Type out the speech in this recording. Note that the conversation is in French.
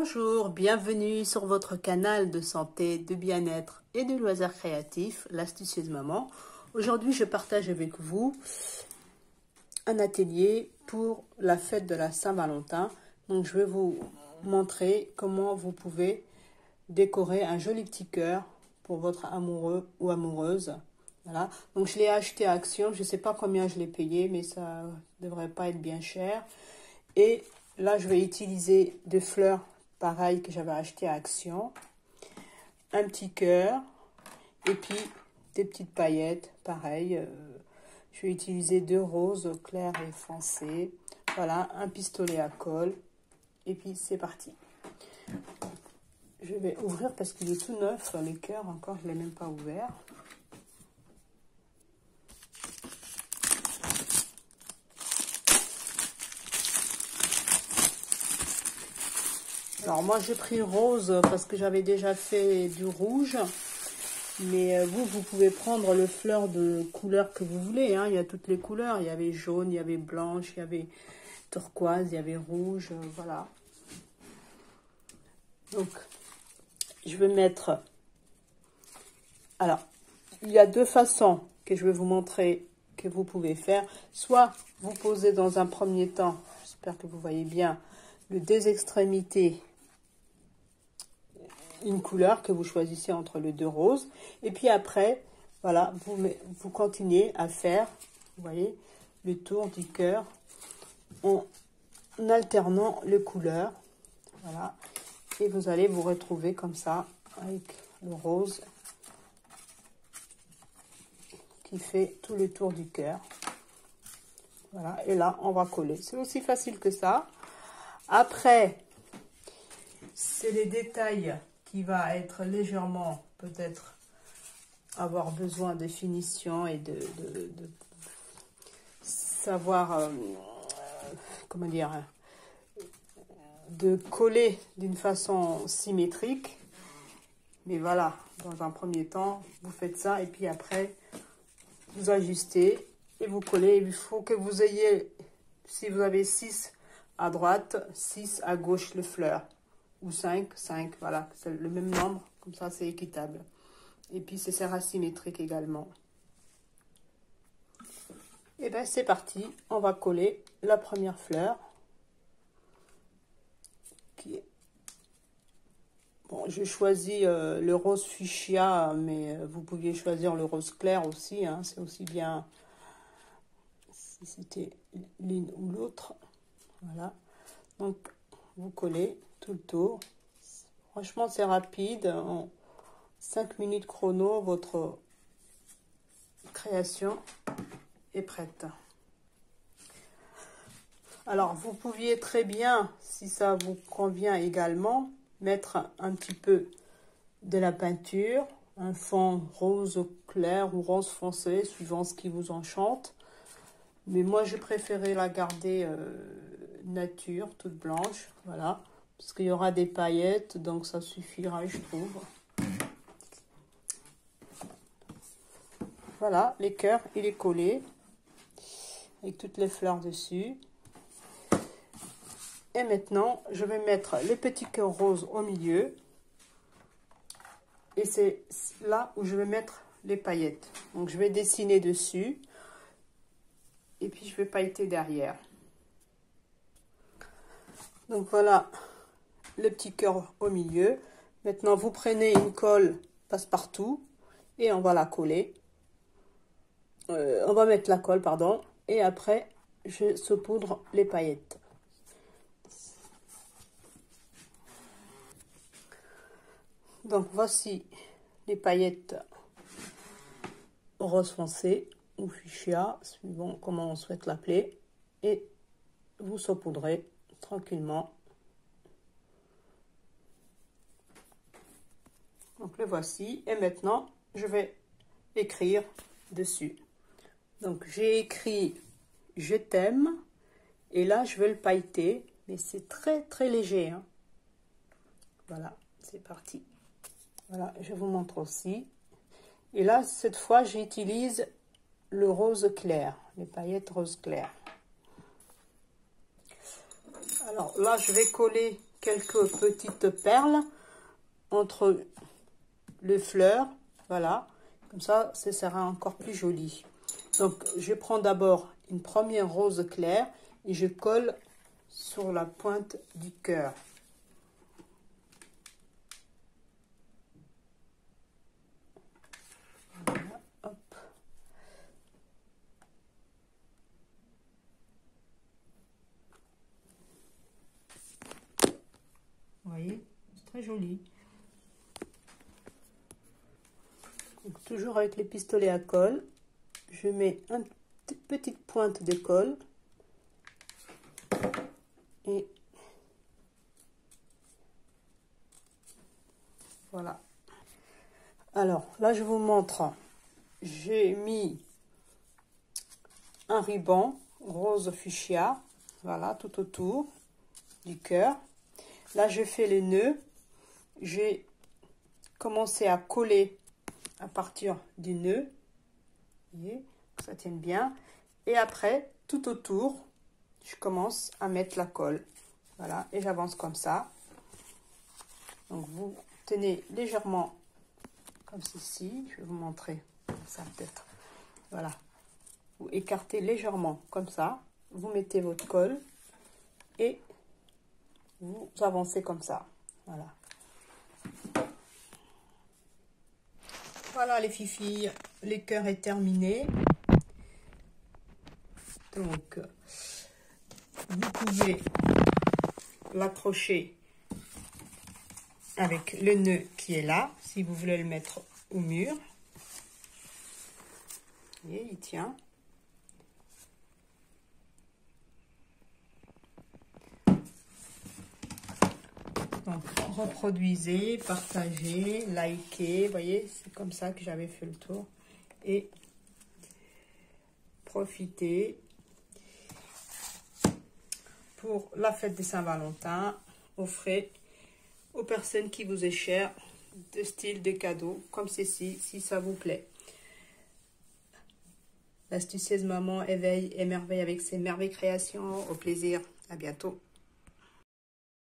Bonjour, bienvenue sur votre canal de santé, de bien-être et de loisirs créatifs, l'astucieuse maman. Aujourd'hui, je partage avec vous un atelier pour la fête de la Saint-Valentin. Donc, je vais vous montrer comment vous pouvez décorer un joli petit cœur pour votre amoureux ou amoureuse. Voilà. Donc, je l'ai acheté à Action. Je ne sais pas combien je l'ai payé, mais ça ne devrait pas être bien cher. Et là, je vais utiliser des fleurs pareilles que j'avais acheté à Action. Un petit cœur. Et puis, des petites paillettes, pareil. Je vais utiliser 2 roses clairs et foncées. Voilà, un pistolet à colle. Et puis, c'est parti. Je vais ouvrir parce qu'il est tout neuf. Les cœurs, encore, je ne l'ai même pas ouvert. Alors moi j'ai pris rose parce que j'avais déjà fait du rouge. Mais vous pouvez prendre le fleur de couleur que vous voulez. Hein. Il y a toutes les couleurs. Il y avait jaune, il y avait blanche, il y avait turquoise, il y avait rouge. Voilà. Donc je vais mettre... Alors, il y a 2 façons que je vais vous montrer que vous pouvez faire. Soit vous posez dans un premier temps, j'espère que vous voyez bien, les 2 extrémités, une couleur que vous choisissez entre les 2 roses. Et puis après, voilà, vous continuez à faire, vous voyez, le tour du cœur en alternant les couleurs. Voilà. Et vous allez vous retrouver comme ça avec le rose qui fait tout le tour du cœur. Voilà. Et là, on va coller. C'est aussi facile que ça. Après, c'est les détails qui va être légèrement, peut-être, avoir besoin de finition et de savoir, comment dire, de coller d'une façon symétrique. Mais voilà, dans un premier temps, vous faites ça et puis après, vous ajustez et vous collez. Il faut que vous ayez, si vous avez 6 à droite, 6 à gauche le fleur. Ou 5, voilà, c'est le même nombre, comme ça c'est équitable. Et puis c'est sera symétrique également. Et bien c'est parti, on va coller la première fleur. Bon, je choisis le rose fuchsia, mais vous pouviez choisir le rose clair aussi, hein, c'est aussi bien si c'était l'une ou l'autre. Voilà, donc vous collez tout le tour. Franchement, c'est rapide. En 5 minutes chrono, votre création est prête. Alors, vous pouviez très bien, si ça vous convient également, mettre un petit peu de la peinture, un fond rose clair ou rose foncé, suivant ce qui vous enchante. Mais moi, je préférais la garder nature, toute blanche. Voilà. Parce qu'il y aura des paillettes, donc ça suffira, je trouve. Voilà, les cœurs, il est collé. Avec toutes les fleurs dessus. Et maintenant, je vais mettre les petits cœurs roses au milieu. Et c'est là où je vais mettre les paillettes. Donc, je vais dessiner dessus. Et puis, je vais pailleter derrière. Donc, voilà. Le petit cœur au milieu. Maintenant, vous prenez une colle passe-partout et on va la coller. On va mettre la colle, pardon. Et après, je saupoudre les paillettes. Donc, voici les paillettes rose foncé ou fuchsia, suivant comment on souhaite l'appeler. Et vous saupoudrez tranquillement. Donc le voici. Et maintenant, je vais écrire dessus. Donc j'ai écrit « Je t'aime » et là, je vais le pailleter. Mais c'est très, très léger. Hein. Voilà, c'est parti. Voilà, je vous montre aussi. Et là, cette fois, j'utilise le rose clair, les paillettes rose clair. Alors là, je vais coller quelques petites perles entre les fleurs. Voilà, comme ça sera encore plus joli. Donc, je prends d'abord une première rose claire et je colle sur la pointe du cœur. Voilà, hop. Vous voyez, c'est très joli. Donc, toujours avec les pistolets à colle, je mets une petite pointe de colle et voilà. Alors là, je vous montre, j'ai mis un ruban rose fuchsia, voilà, tout autour du cœur. Là, je fais les nœuds. J'ai commencé à coller à partir du nœud. Vous voyez, que ça tienne bien. Et après, tout autour, je commence à mettre la colle. Voilà, et j'avance comme ça. Donc, vous tenez légèrement comme ceci. Je vais vous montrer ça peut-être. Voilà. Vous écartez légèrement comme ça. Vous mettez votre colle et vous avancez comme ça. Voilà. Voilà les filles, les cœurs est terminé. Donc, vous pouvez l'accrocher avec le nœud qui est là, si vous voulez le mettre au mur. Vous voyez, il tient. Donc, reproduisez, partagez, likez. Vous voyez, c'est comme ça que j'avais fait le tour. Et profitez. Pour la fête de Saint-Valentin, offrez aux personnes qui vous est chères de style de cadeaux comme ceci, si ça vous plaît. L'astucieuse maman éveille et émerveille avec ses merveilleuses créations. Au plaisir, à bientôt.